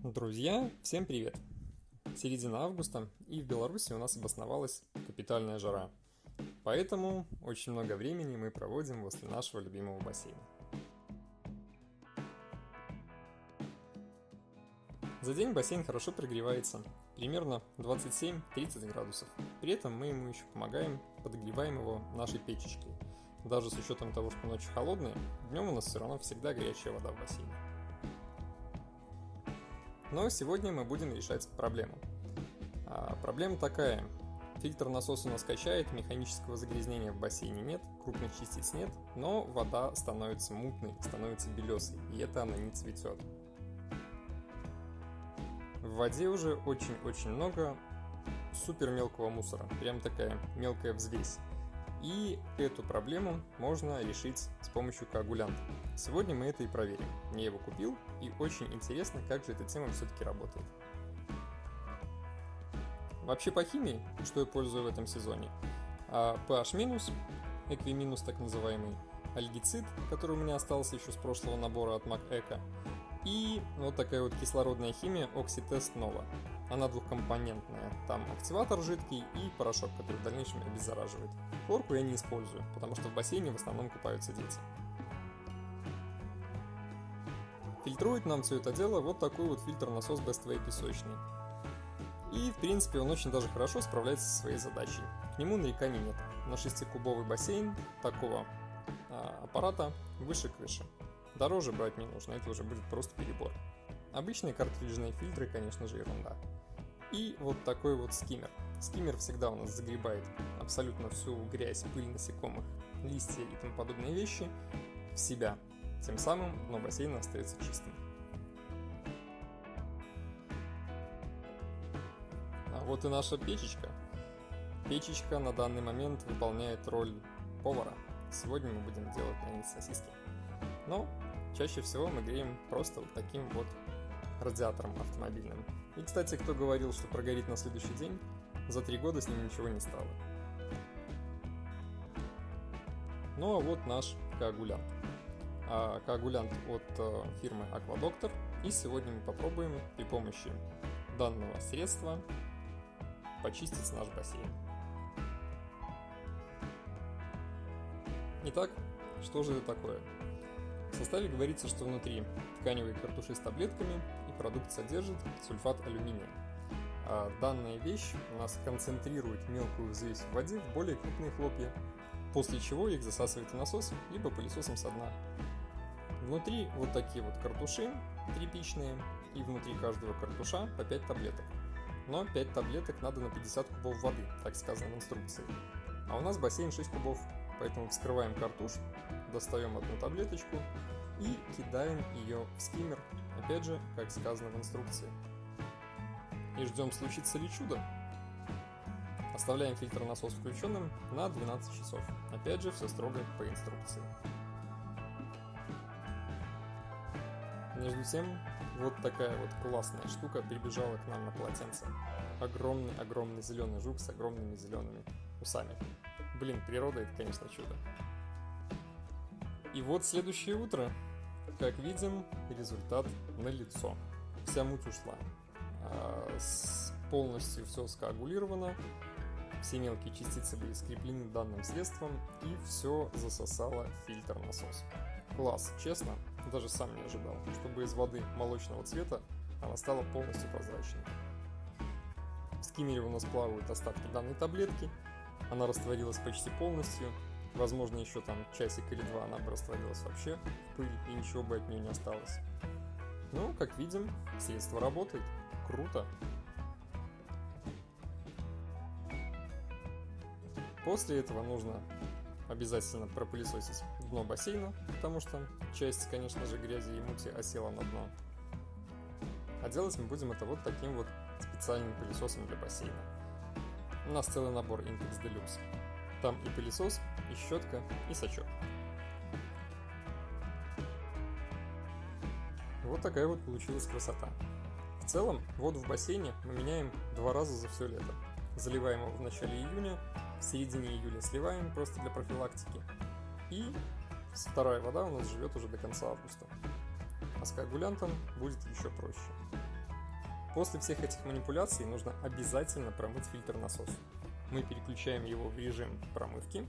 Друзья, всем привет! Середина августа, и в Беларуси у нас обосновалась капитальная жара. Поэтому очень много времени мы проводим возле нашего любимого бассейна. За день бассейн хорошо прогревается, примерно 27-30 градусов. При этом мы ему еще помогаем, подогреваем его нашей печечкой. Даже с учетом того, что ночи холодные, днем у нас все равно всегда горячая вода в бассейне. Но сегодня мы будем решать проблему. Проблема такая. Фильтр насоса у нас качает, механического загрязнения в бассейне нет, крупных частиц нет, но вода становится мутной, становится белесой, и это она не цветет. В воде уже очень-очень много супер мелкого мусора, прям такая мелкая взвесь. И эту проблему можно решить с помощью коагулянта. Сегодня мы это и проверим. Я его купил, и очень интересно, как же эта тема все-таки работает. Вообще по химии, что я пользую в этом сезоне? PH-, эквиминус так называемый, альгицид, который у меня остался еще с прошлого набора от MAC-Eco, и вот такая вот кислородная химия Oxitest Nova. Она двухкомпонентная, там активатор жидкий и порошок, который в дальнейшем обеззараживает. Хлорку я не использую, потому что в бассейне в основном купаются дети. Фильтрует нам все это дело вот такой вот фильтр-насос Best Way песочный. И в принципе он очень даже хорошо справляется со своей задачей. К нему нареканий нет. На 6-кубовый бассейн такого аппарата выше крыши. Дороже брать не нужно, это уже будет просто перебор. Обычные картриджные фильтры, конечно же, ерунда. И вот такой вот скиммер. Скиммер всегда у нас загребает абсолютно всю грязь, пыль насекомых, листья и тому подобные вещи в себя. Тем самым дно бассейна остается чистым. А вот и наша печечка. Печечка на данный момент выполняет роль повара. Сегодня мы будем делать на ней сосиски. Но чаще всего мы греем просто вот таким вот радиатором автомобильным. И, кстати, кто говорил, что прогорит на следующий день, за 3 года с ним ничего не стало. Ну а вот наш коагулянт. Коагулянт от фирмы Aquadoctor. И сегодня мы попробуем при помощи данного средства почистить наш бассейн. Итак, что же это такое? В составе говорится, что внутри тканевые картуши с таблетками, и продукт содержит сульфат алюминия. Данная вещь у нас концентрирует мелкую взвесь в воде в более крупные хлопья, после чего их засасывает в насос, либо пылесосом со дна. Внутри вот такие вот картуши тряпичные, и внутри каждого картуша по 5 таблеток. Но 5 таблеток надо на 50 кубов воды, так сказано в инструкции. А у нас бассейн 6 кубов, поэтому вскрываем картуш, достаем одну таблеточку и кидаем ее в скиммер, опять же, как сказано в инструкции. И ждем, случится ли чудо. Оставляем фильтр-насос включенным на 12 часов. Опять же, все строго по инструкции. Между тем, вот такая вот классная штука прибежала к нам на полотенце. Огромный зеленый жук с огромными зелеными усами. Блин, природа — это, конечно, чудо. И вот следующее утро. Как видим, результат налицо. Вся муть ушла. Полностью все скоагулировано. Все мелкие частицы были скреплены данным средством. И все засосало фильтр-насос. Класс, честно, даже сам не ожидал, чтобы из воды молочного цвета она стала полностью прозрачной. В скиммере у нас плавают остатки данной таблетки. Она растворилась почти полностью. Возможно, еще там часик или два она бы растворилась вообще в пыль, и ничего бы от нее не осталось. Ну, как видим, средство работает. Круто! После этого нужно обязательно пропылесосить дно бассейна, потому что часть, конечно же, грязи и мути осела на дно. А делать мы будем это вот таким вот специальным пылесосом для бассейна. У нас целый набор Intex Deluxe. Там и пылесос, и щетка, и сачок. Вот такая вот получилась красота. В целом, воду в бассейне мы меняем 2 раза за все лето. Заливаем его в начале июня, в середине июля сливаем просто для профилактики. И вторая вода у нас живет уже до конца августа. А с коагулянтом будет еще проще. После всех этих манипуляций нужно обязательно промыть фильтр насоса. Мы переключаем его в режим промывки.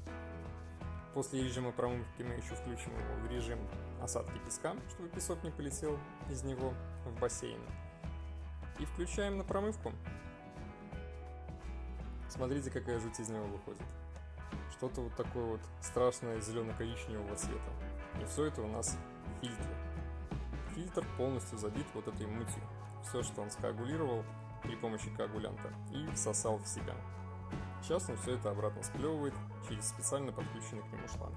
После режима промывки мы еще включим его в режим осадки песка, чтобы песок не полетел из него в бассейн. И включаем на промывку. Смотрите, какая жуть из него выходит. Что-то вот такое вот страшное зелено-коричневого цвета. И все это у нас в фильтре. Фильтр полностью забит вот этой мутью. Все, что он скоагулировал при помощи коагулянта, и всосал в себя. Сейчас он все это обратно сплевывает через специально подключенный к нему шланг.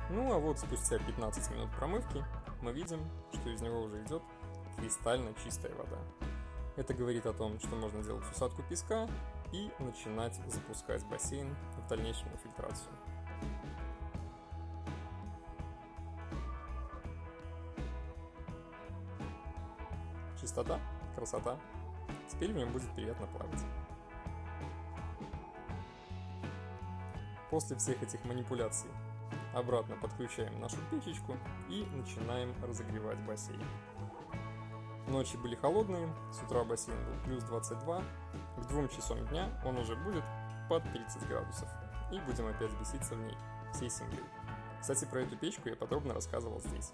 Ну а вот спустя 15 минут промывки мы видим, что из него уже идет кристально чистая вода. Это говорит о том, что можно делать усадку песка и начинать запускать бассейн в дальнейшую фильтрацию. Чистота, красота. Теперь в нем будет приятно плавать. После всех этих манипуляций обратно подключаем нашу печечку и начинаем разогревать бассейн. Ночи были холодные, с утра бассейн был плюс 22, к 2 часам дня он уже будет под 30 градусов. И будем опять беситься в ней всей семьей. Кстати, про эту печку я подробно рассказывал здесь.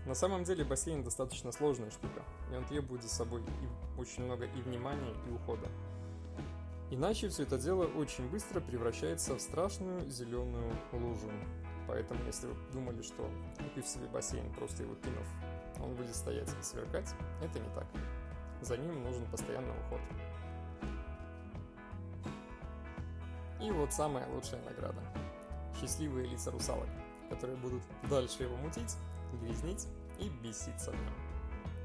На самом деле бассейн достаточно сложная штука, и он требует за собой очень много и внимания, и ухода. Иначе все это дело очень быстро превращается в страшную зеленую лужу. Поэтому, если вы думали, что купив себе бассейн, просто его кинув, он будет стоять и сверкать, это не так. За ним нужен постоянный уход. И вот самая лучшая награда. Счастливые лица русалок, которые будут дальше его мутить, грязнить и беситься в нем.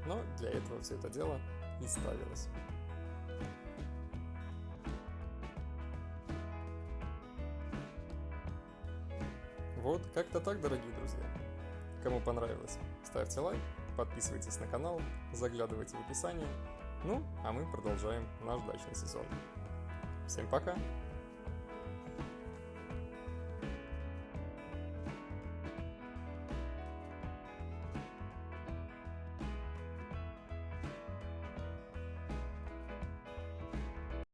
Но для этого все это дело и ставилось. Вот, как-то так, дорогие друзья. Кому понравилось, ставьте лайк, подписывайтесь на канал, заглядывайте в описание. Ну, а мы продолжаем наш дачный сезон. Всем пока!